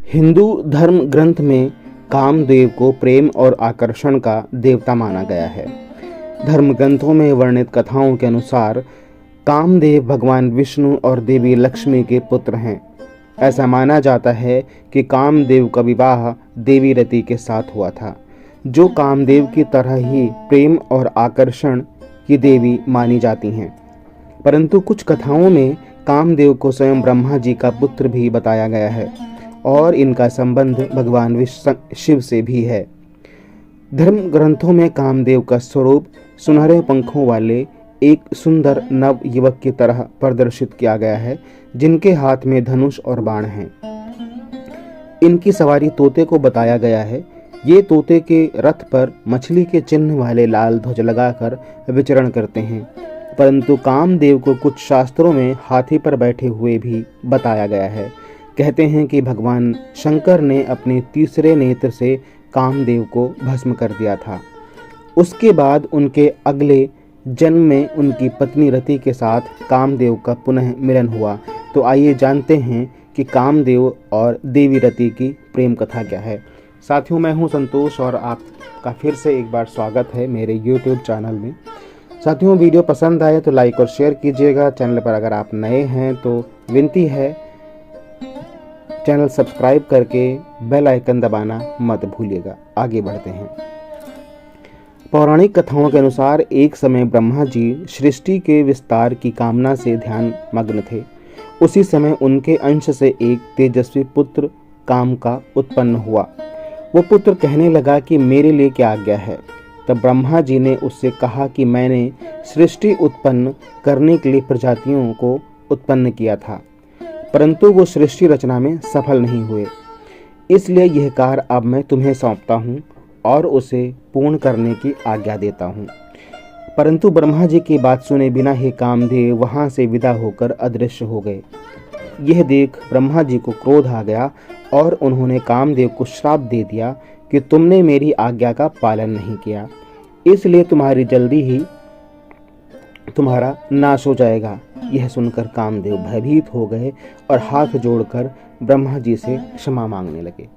हिंदू धर्म ग्रंथ में कामदेव को प्रेम और आकर्षण का देवता माना गया है। धर्म ग्रंथों में वर्णित कथाओं के अनुसार कामदेव भगवान विष्णु और देवी लक्ष्मी के पुत्र हैं। ऐसा माना जाता है कि कामदेव का विवाह देवी रति के साथ हुआ था, जो कामदेव की तरह ही प्रेम और आकर्षण की देवी मानी जाती हैं। परंतु कुछ कथाओं में कामदेव को स्वयं ब्रह्मा जी का पुत्र भी बताया गया है और इनका संबंध भगवान शिव से भी है। धर्म ग्रंथों में कामदेव का स्वरूप सुनहरे पंखों वाले एक सुंदर नव युवक की तरह प्रदर्शित किया गया है, जिनके हाथ में धनुष और बाण हैं। इनकी सवारी तोते को बताया गया है। ये तोते के रथ पर मछली के चिन्ह वाले लाल ध्वज लगाकर विचरण करते हैं। परंतु कामदेव को कुछ शास्त्रों में हाथी पर बैठे हुए भी बताया गया है। कहते हैं कि भगवान शंकर ने अपने तीसरे नेत्र से कामदेव को भस्म कर दिया था। उसके बाद उनके अगले जन्म में उनकी पत्नी रति के साथ कामदेव का पुनः मिलन हुआ। तो आइए जानते हैं कि कामदेव और देवी रति की प्रेम कथा क्या है। साथियों, मैं हूं संतोष और आपका फिर से एक बार स्वागत है मेरे YouTube चैनल में। साथियों, वीडियो पसंद आए तो लाइक और शेयर कीजिएगा। चैनल पर अगर आप नए हैं तो विनती है, चैनल सब्सक्राइब करके बेल आइकन दबाना मत भूलिएगा। आगे बढ़ते हैं। पौराणिक कथाओं के अनुसार एक समय ब्रह्मा जी सृष्टि के विस्तार की कामना से ध्यान मग्न थे। उसी समय उनके अंश से एक तेजस्वी पुत्र काम का उत्पन्न हुआ। वो पुत्र कहने लगा कि मेरे लिए क्या आज्ञा है। तब ब्रह्मा जी ने उससे कहा कि मैंने सृष्टि उत्पन्न करने के लिए प्रजातियों को उत्पन्न किया था, परंतु वो सृष्टि रचना में सफल नहीं हुए। इसलिए यह कार्य अब मैं तुम्हें सौंपता हूँ और उसे पूर्ण करने की आज्ञा देता हूँ। परंतु ब्रह्मा जी की बात सुने बिना ही कामदेव वहाँ से विदा होकर अदृश्य हो गए। यह देख ब्रह्मा जी को क्रोध आ गया और उन्होंने कामदेव को श्राप दे दिया कि तुमने मेरी आज्ञा का पालन नहीं किया, इसलिए तुम्हारी जल्दी ही तुम्हारा नाश हो जाएगा। यह सुनकर कामदेव भयभीत हो गए और हाथ जोड़कर ब्रह्मा जी से क्षमा मांगने लगे।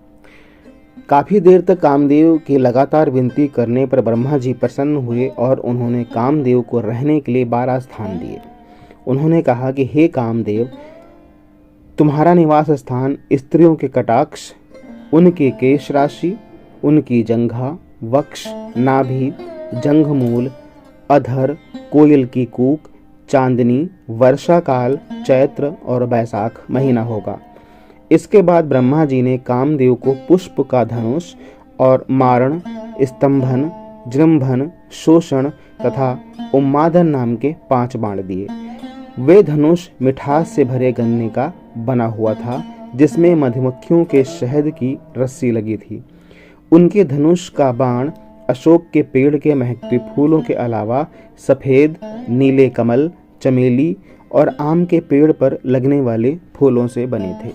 काफी देर तक कामदेव की लगातार विनती करने पर ब्रह्मा जी प्रसन्न हुए और उन्होंने कामदेव को रहने के लिए 12 स्थान दिए। उन्होंने कहा कि हे कामदेव, तुम्हारा निवास स्थान स्त्रियों के कटाक्ष, उनके केश राशि, उनकी जंघा, वक्ष, नाभि, जंघमूल, अधर, कोयल की कूक, चांदनी, वर्षा काल, चैत्र और बैसाख महीना होगा। इसके बाद ब्रह्मा जी ने कामदेव को पुष्प का धनुष और मारण, स्तंभन, जृंभन, शोषण तथा उन्मादन नाम के 5 बाण दिए। वे धनुष मिठास से भरे गन्ने का बना हुआ था, जिसमें मधुमक्खियों के शहद की रस्सी लगी थी। उनके धनुष का बाण अशोक के पेड़ के महकते फूलों के अलावा सफेद, नीले कमल, चमेली और आम के पेड़ पर लगने वाले फूलों से बने थे।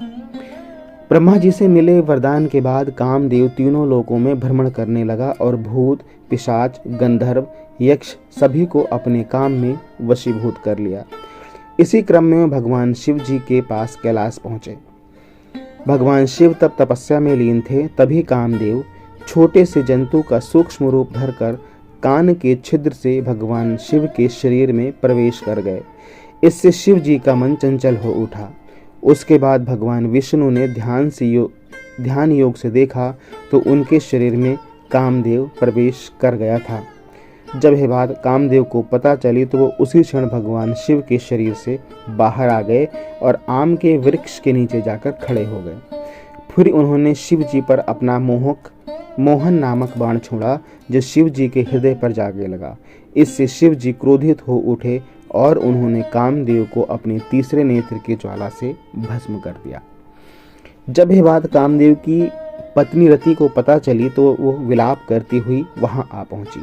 ब्रह्मा जी से मिले वरदान के बाद कामदेव तीनों लोकों में भ्रमण करने लगा और भूत, पिशाच, गंधर्व, यक्ष सभी को अपने काम में वशीभूत कर लिया। इसी क्रम में भगवान शिव जी के पास कैलाश पहुंचे। भगवान शिव तब तपस्या में लीन थे। तभी कामदेव छोटे से जंतु का सूक्ष्म रूप धरकर कान के छिद्र से भगवान शिव के शरीर में प्रवेश कर गए। इससे शिव जी का मन चंचल हो उठा। उसके बाद भगवान विष्णु ने ध्यान योग से देखा तो उनके शरीर में कामदेव प्रवेश कर गया था। जब यह बात कामदेव को पता चली तो वो उसी क्षण भगवान शिव के शरीर से बाहर आ गए और आम के वृक्ष के नीचे जाकर खड़े हो गए। फिर उन्होंने शिव जी पर अपना मोहन नामक बाण छोड़ा, जो शिव जी के हृदय पर जाने लगा। इससे शिव जी क्रोधित हो उठे और उन्होंने कामदेव को अपने तीसरे नेत्र की ज्वाला से भस्म कर दिया। जब यह बात कामदेव की पत्नी रति को पता चली तो वो विलाप करती हुई वहां आ पहुंची।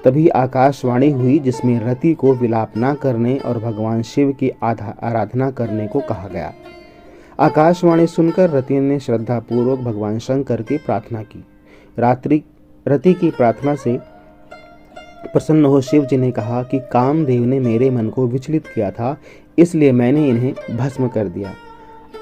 तभी आकाशवाणी हुई, जिसमें रति को विलाप न करने और भगवान शिव की आराधना करने को कहा गया। आकाशवाणी सुनकर रति ने श्रद्धापूर्वक भगवान शंकर की प्रार्थना की। रति की प्रार्थना से प्रसन्न हो शिव जी ने कहा कि कामदेव ने मेरे मन को विचलित किया था, इसलिए मैंने इन्हें भस्म कर दिया।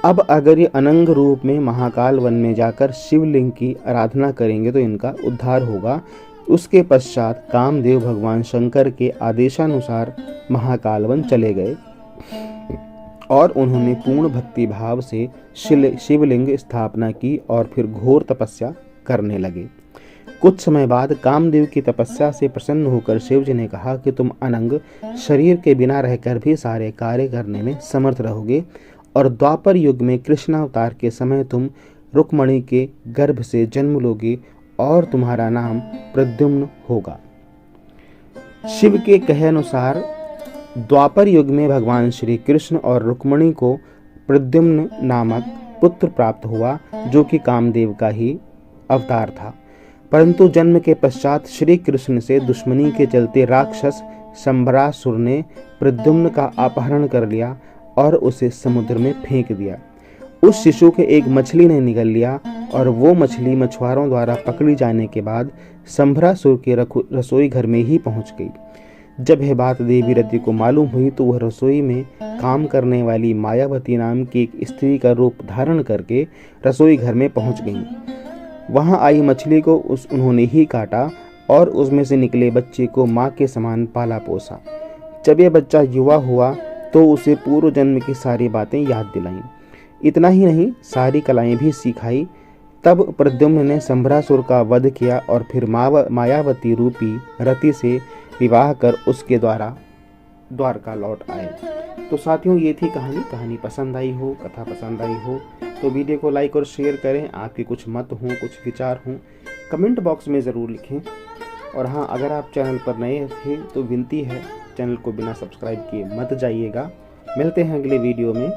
अब अगर ये अनंग रूप में महाकाल वन में जाकर शिवलिंग की आराधना करेंगे तो इनका उद्धार होगा। उसके पश्चात कामदेव भगवान शंकर के आदेशानुसार महाकाल वन चले गए और उन्होंने पूर्ण भक्ति भाव से शिवलिंग स्थापना की और फिर घोर तपस्या करने लगे। कुछ समय बाद कामदेव की तपस्या से प्रसन्न होकर शिव जी ने कहा कि तुम अनंग शरीर के बिना रहकर भी सारे कार्य करने में समर्थ रहोगे और द्वापर युग में कृष्णावतार के समय तुम रुक्मणी के गर्भ से जन्म लोगे और तुम्हारा नाम प्रद्युम्न होगा। शिव के कहे अनुसार द्वापर युग में भगवान श्री कृष्ण और रुक्मणी को प्रद्युम्न नामक पुत्र प्राप्त हुआ, जो कि कामदेव का ही अवतार था। परंतु जन्म के पश्चात श्री कृष्ण से दुश्मनी के चलते राक्षस शंबरासुर ने प्रद्युम्न का अपहरण कर लिया और उसे समुद्र में फेंक दिया। उस शिशु के एक मछली ने निगल लिया और वो मछली मछुआरों द्वारा पकड़ी जाने के बाद शंबरासुर के रसोई घर में ही पहुंच गई। जब यह बात देवी रति को मालूम हुई तो वह रसोई में काम करने वाली मायावती नाम की एक स्त्री का रूप धारण करके रसोई घर में पहुंच गई। वहां आई मछली को उन्होंने ही काटा और उसमें से निकले बच्चे को माँ के समान पाला पोसा। जब यह बच्चा युवा हुआ तो उसे पूर्व जन्म की सारी बातें याद दिलाईं। इतना ही नहीं, सारी कलाएं भी सिखाई। तब प्रद्युम्न ने शंबरासुर का वध किया और फिर मायावती रूपी रति से विवाह कर उसके द्वारा द्वारका लौट आए। तो साथियों, ये थी कहानी पसंद आई हो, कथा पसंद आई हो तो वीडियो को लाइक और शेयर करें। आपके कुछ मत हों, कुछ विचार हों, कमेंट बॉक्स में ज़रूर लिखें। और हाँ, अगर आप चैनल पर नए थे तो विनती है, चैनल को बिना सब्सक्राइब किए मत जाइएगा। मिलते हैं अगले वीडियो में।